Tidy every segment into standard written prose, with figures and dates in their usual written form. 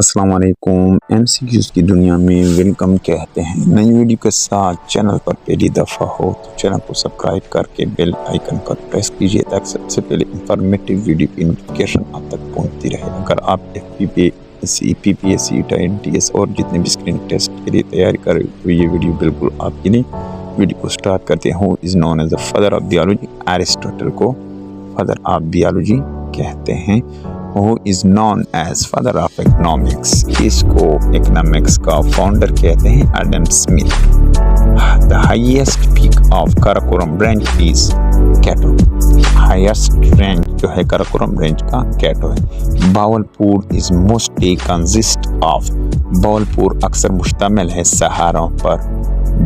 अस्सलाम वालेकुम। एमसीक्यूज़ की दुनिया में वेलकम कहते हैं। नई वीडियो के साथ चैनल पर पहली दफ़ा हो तो चैनल को सब्सक्राइब करके बेल आइकन पर प्रेस कीजिए ताकि सबसे पहले इंफॉर्मेटिव वीडियो की नोटिफिकेशन आप तक पहुंचती रहे। अगर आप FPPSC, PPSC, INTS और जितने भी स्क्रीन टेस्ट के लिए तैयारी कर रहे हो तो ये वीडियो बिल्कुल आपके लिए। वीडियो को स्टार्ट करते हैं। Who is known as the father of biology? Aristotle को फादर ऑफ बायोलॉजी कहते हैं। Who is known as father of economics? इसको इकोनॉमिक्स का फाउंडर कहते हैं Adam Smith. The highest peak of Karakoram range is Kato. Highest range जो है Karakoram range का कैटो है। Bahawalpur is mostly consist of। Bahawalpur अक्सर मुश्तमिल है सहारा पर,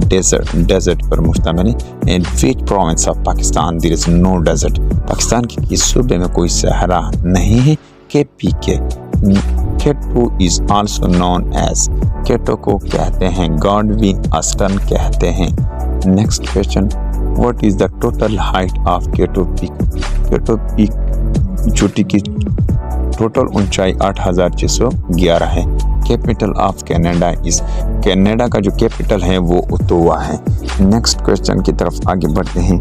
डेजर्ट पर मुश्तमिल है। In which province of Pakistan there is no desert? Pakistan के किस सूबे में कोई सहारा नहीं है? KPK। K two is also known as. K two को कहते हैं गॉडविन अस्टन कहते हैं। Next question, what is the total height of K two peak? K two peak चोटी की टोटल ऊंचाई 8611 है। Capital of Canada is. Canada का जो कैपिटल है वो ओटावा है। नेक्स्ट क्वेश्चन की तरफ आगे बढ़ते हैं।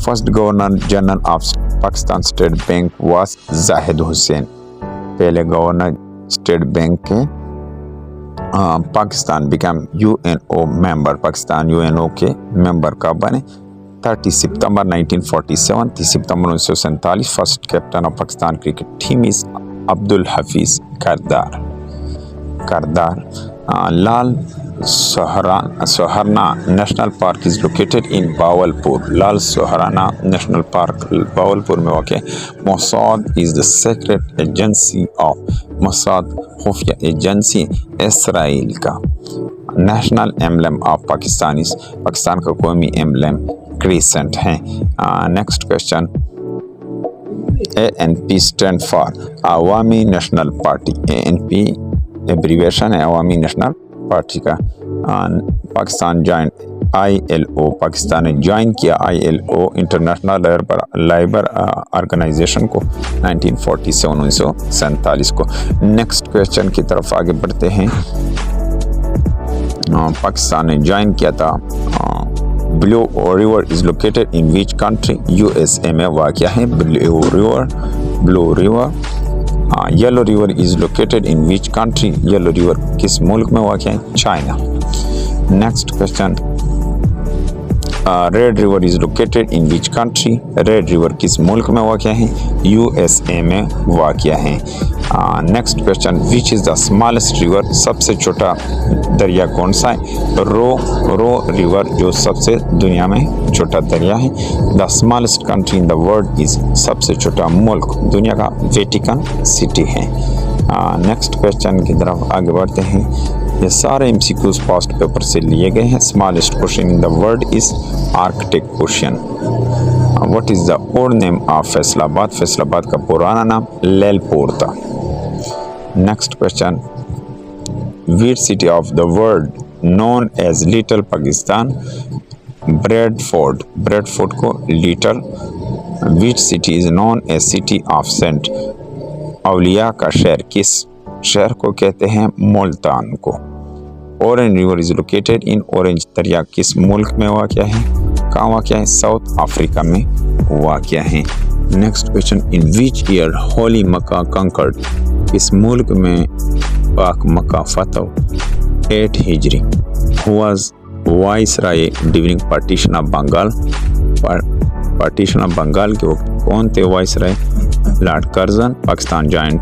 First governor general of Pakistan state bank was Zahid Hussain. पहले गवर्नर स्टेट बैंक के Pakistan become UNO member. Pakistan UNO के मेंबर कब बने? 30 सितंबर 1947। 30 सितंबर 1947। First captain of Pakistan cricket team is Abdul Hafeez Kardar. Lal सोहराना national park is located in Bahawalpur. Lal सोहराना नेशनल पार्क बावलपुर में वाक़ है। Mossad is the secret agency of. Mossad खुफिया एजेंसी इसराइल का। National emblem of Pakistan is. Pakistan का कौमी एम्बलम क्रिसेंट है। Next question, ANP stand for Awami national party. ANP abbreviation है अवामी नेशनल पार्टी का। Pakistan join ILO। पाकिस्तान ने ज्वाइन किया ILO इंटरनेशनल लेबर ऑर्गेनाइजेशन को 1947 को। नेक्स्ट क्वेश्चन की तरफ आगे बढ़ते हैं। पाकिस्तान ने ज्वाइन किया था। Blue river is located in which country? USA में वाक़ है blue river. Yellow river is located in which country? Yellow river किस मुल्क में वाक़ है? China. Next question, red river is located in which country? Red river किस मुल्क में वाक़ है? USA में वाक़ है। Next question, which is the smallest river? सबसे छोटा दरिया कौन सा है? रो रिवर जो सबसे दुनिया में छोटा दरिया है। The smallest country in the world is. सबसे छोटा मुल्क दुनिया का वेटिकन सिटी है। नेक्स्ट क्वेश्चन की तरफ आगे बढ़ते हैं। ये सारे MCQs पास्ट पेपर से लिए गए हैं। Smallest ocean in the world is Arctic ocean. What is the old name of Faisalabad? Faisalabad का पुराना नाम लैलपुर था। Next question, which city of the world known as Little Pakistan? Bradford को little. which city is known as City of Saint? अवलिया का शहर किस शहर को कहते हैं? मुल्तान को। Orange river is located in. Orange दरिया किस मुल्क में वाक़ है? कहाँ वाक़ है? साउथ अफ्रीका में वाक़ है। Next question, in which year holy Mecca conquered? इस मुल्क में पाक मक्का फतह 8 हिजरी। Who was viceroy during partition of Bengal? Partition of Bengal के वक्त कौन थे viceroy? Lord Curzon. Pakistan joined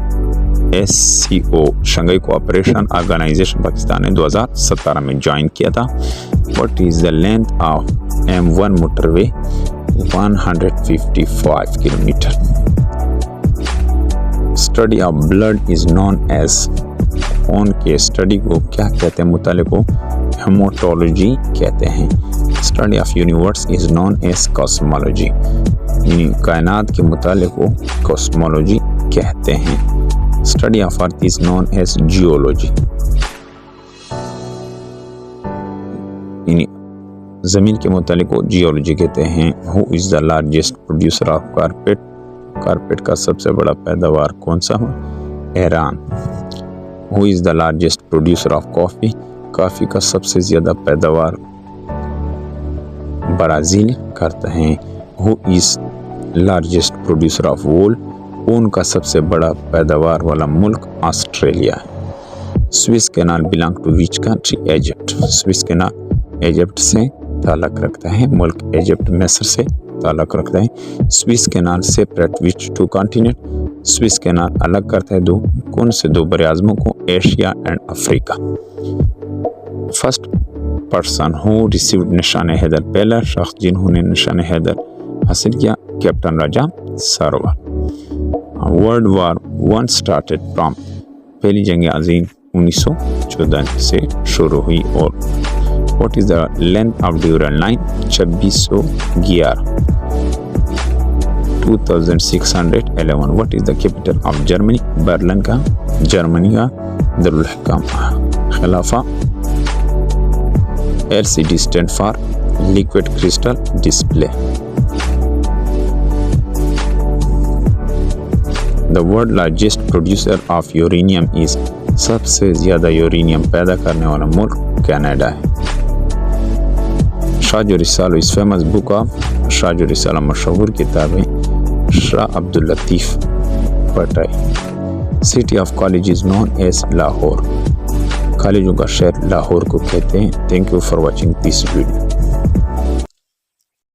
SCO Shanghai cooperation organisation Pakistan ने 2017 में ज्वाइन किया था। What is the length of M1 motorway? 155 kilometre. Study of blood is known as. खून के स्टडी को क्या कहते हैं? मुताले को हेमाटोलॉजी कहते हैं। Study of universe is known as cosmology. कायनात के मुताले को कॉस्मोलॉजी कहते हैं। Study of earth is known as geology. जमीन के मुताले को जियोलॉजी कहते हैं। Who is the largest producer of carpet? Carpet का सबसे बड़ा पैदावार कौन सा है? Iran. Who is the largest producer of coffee, coffee का सबसे ज़्यादा पैदावार ब्राज़ील करते हैं। Who is largest producer of wool, ऊन का सबसे बड़ा पैदावार वाला मुल्क ऑस्ट्रेलिया है। Suez canal belong to which country, Egypt. Suez canal Egypt से ताल्लुक़ रखता है, मुल्क इजिप्ट मिस्र से ताल्लुक़ रखता है। Suez canal separate which two continent, Suez canal अलग करता है कौन से दो बरआज़मों को, Asia and Africa. First person who received Nishan Haider, पहला शख्स जिन्होंने निशान हैदर हासिल किया, captain Raja Sarwar. World war 1 started from, पहली जंग अज़ीम 1914 से शुरू हुई। और what is the length of Durand line, 2611। 2611। What is the capital of Germany, Berlin का जर्मनी का दारुल हुकूम खिलाफा। LCD stand for liquid crystal display. The world largest producer of uranium is, सबसे ज़्यादा यूरेनियम पैदा करने वाला मुल्क कनाडा है। Shah Jo Risalo is famous book of, Shah Jo Risalo मशहूर किताब है Shah Abdul Latif Bhittai. City of college is known as Lahore, कॉलेजों का शहर लाहौर को कहते हैं। Thank you for watching this video.